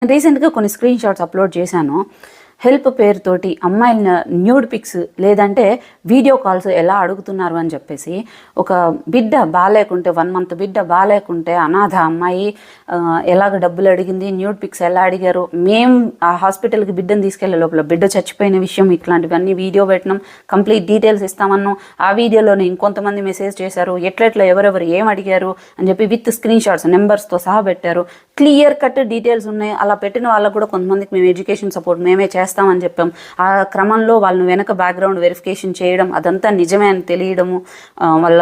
రీసెంట్గా కొన్ని screen shots upload చేశాను. హెల్ప్ పేరుతోటి అమ్మాయిల న్యూడ్ పిక్స్ లేదంటే వీడియో కాల్స్ ఎలా అడుగుతున్నారు అని చెప్పేసి, ఒక బిడ్డ బాగాలేకుంటే 1 month బిడ్డ బాగాలేకుంటే అనాథ అమ్మాయి ఎలాగ డబ్బులు అడిగింది, న్యూడ్ పిక్స్ ఎలా అడిగారు, మేము ఆ హాస్పిటల్కి బిడ్డను తీసుకెళ్లే లోపల బిడ్డ చచ్చిపోయిన విషయం ఇట్లాంటివన్నీ వీడియో పెట్టినాం, కంప్లీట్ డీటెయిల్స్ ఇస్తామన్నాం. ఆ వీడియోలోనే ఇంకొంతమంది మెసేజ్ చేశారు, ఎట్లెట్లా ఎవరెవరు ఏం అడిగారు అని చెప్పి విత్ స్క్రీన్ షాట్స్ నెంబర్స్తో సహా పెట్టారు. క్లియర్ కట్ డీటెయిల్స్ ఉన్నాయి. అలా పెట్టిన వాళ్ళకు కూడా కొంతమందికి మేము ఎడ్యుకేషన్ సపోర్ట్ మేమే చేస్తామని చెప్పాం. ఆ క్రమంలో వాళ్ళని వెనక బ్యాక్గ్రౌండ్ వెరిఫికేషన్ చేయడం, అదంతా నిజమే అని తెలియడము, వాళ్ళ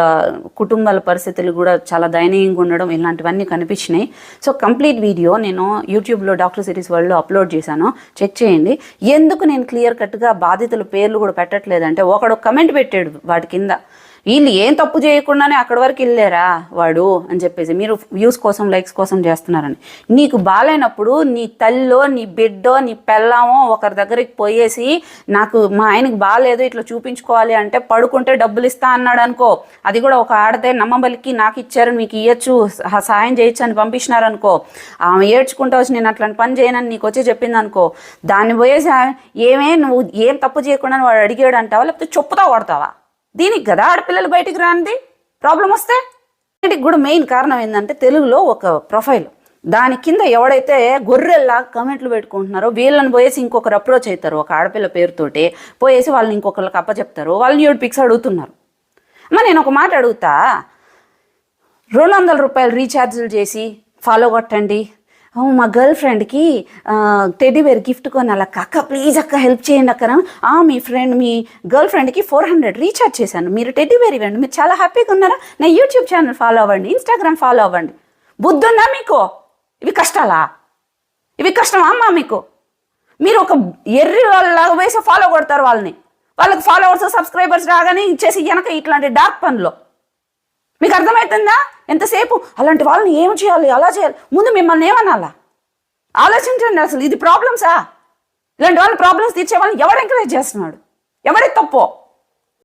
కుటుంబాల పరిస్థితులు కూడా చాలా దయనీయంగా ఉండడం, ఇలాంటివన్నీ కనిపించినాయి. సో కంప్లీట్ వీడియో నేను యూట్యూబ్లో డాక్టర్ సిరీస్ వరల్డ్లో అప్లోడ్ చేశాను, చెక్ చేయండి. ఎందుకు నేను క్లియర్ కట్గా బాధితుల పేర్లు కూడా పెట్టట్లేదంటే, ఒకడు కమెంట్ పెట్టాడు వాటి కింద, వీళ్ళు ఏం తప్పు చేయకుండానే అక్కడి వరకు వెళ్ళారా వాడు అని చెప్పేసి, మీరు వ్యూస్ కోసం లైక్స్ కోసం చేస్తున్నారని. నీకు బాగాలేనప్పుడు నీ తల్లో నీ బిడ్డో నీ పెళ్ళామో ఒకరి దగ్గరికి పోయేసి, నాకు మా ఆయనకి బాగాలేదు ఇట్లా చూపించుకోవాలి అంటే పడుకుంటే డబ్బులు ఇస్తా అన్నాడు అనుకో, అది కూడా ఒక ఆడదే నమ్మబలికి నాకు ఇచ్చారు మీకు ఇవ్వచ్చు సాయం చేయొచ్చు అని పంపించినారనుకో, ఆమె ఏడ్చుకుంటా వచ్చి నేను అట్లాంటి పని చేయనని నీకు వచ్చి చెప్పింది అనుకో, దాన్ని పోయేసి ఏమే నువ్వు ఏం తప్పు చేయకుండా వాడు అడిగాడు అంటావా, లేకపోతే చెప్పుతా కొడతావా? దీనికి కదా ఆడపిల్లలు బయటికి రానిది ప్రాబ్లం వస్తే. వీటికి కూడా మెయిన్ కారణం ఏంటంటే, తెలుగులో ఒక ప్రొఫైల్, దాని కింద ఎవడైతే గొర్రెల్లా కమెంట్లు పెట్టుకుంటున్నారో వీళ్ళని పోయేసి ఇంకొకరు అప్రోచ్ అవుతారు, ఒక ఆడపిల్ల పేరుతోటి పోయేసి వాళ్ళని ఇంకొకరికి అప్పచెప్తారు, వాళ్ళని న్యూడ్ పిక్స్ అడుగుతున్నారు. అమ్మ నేను ఒక మాట అడుగుతా, 200 రూపాయలు రీఛార్జీలు చేసి ఫాలో కొట్టండి, మా గర్ల్ ఫ్రెండ్కి టెడ్డీబేర్ గిఫ్ట్ కొనాలి అక్క, ప్లీజ్ అక్క హెల్ప్ చేయండి అక్క. మీ గర్ల్ ఫ్రెండ్కి 400 రీఛార్జ్ చేశాను, మీరు టెడ్డీబేర్ ఇవ్వండి, మీరు చాలా హ్యాపీగా ఉన్నారా, నా యూట్యూబ్ ఛానల్ ఫాలో అవ్వండి, ఇన్స్టాగ్రామ్ ఫాలో అవ్వండి. బుద్ధుందా మీకు? ఇవి కష్టాలా? ఇవి కష్టమా అమ్మా మీకు? మీరు ఒక ఎర్రి వాళ్ళలాగా వేసి ఫాలో కొడతారు వాళ్ళని, వాళ్ళకి ఫాలోవర్స్ సబ్స్క్రైబర్స్ రాగానే ఇచ్చేసి వెనక ఇట్లాంటి డార్క్ పనులు. మీకు అర్థమవుతుందా? ఎంతసేపు అలాంటి వాళ్ళని ఏం చేయాలి, అలా చేయాలి, ముందు మిమ్మల్ని ఏమనాలా ఆలోచించండి. అసలు ఇది ప్రాబ్లమ్సా? ఇలాంటి వాళ్ళ ప్రాబ్లమ్స్ తీర్చే వాళ్ళని ఎవడు ఎంకరేజ్ చేస్తున్నాడు? ఎవరి తప్పు?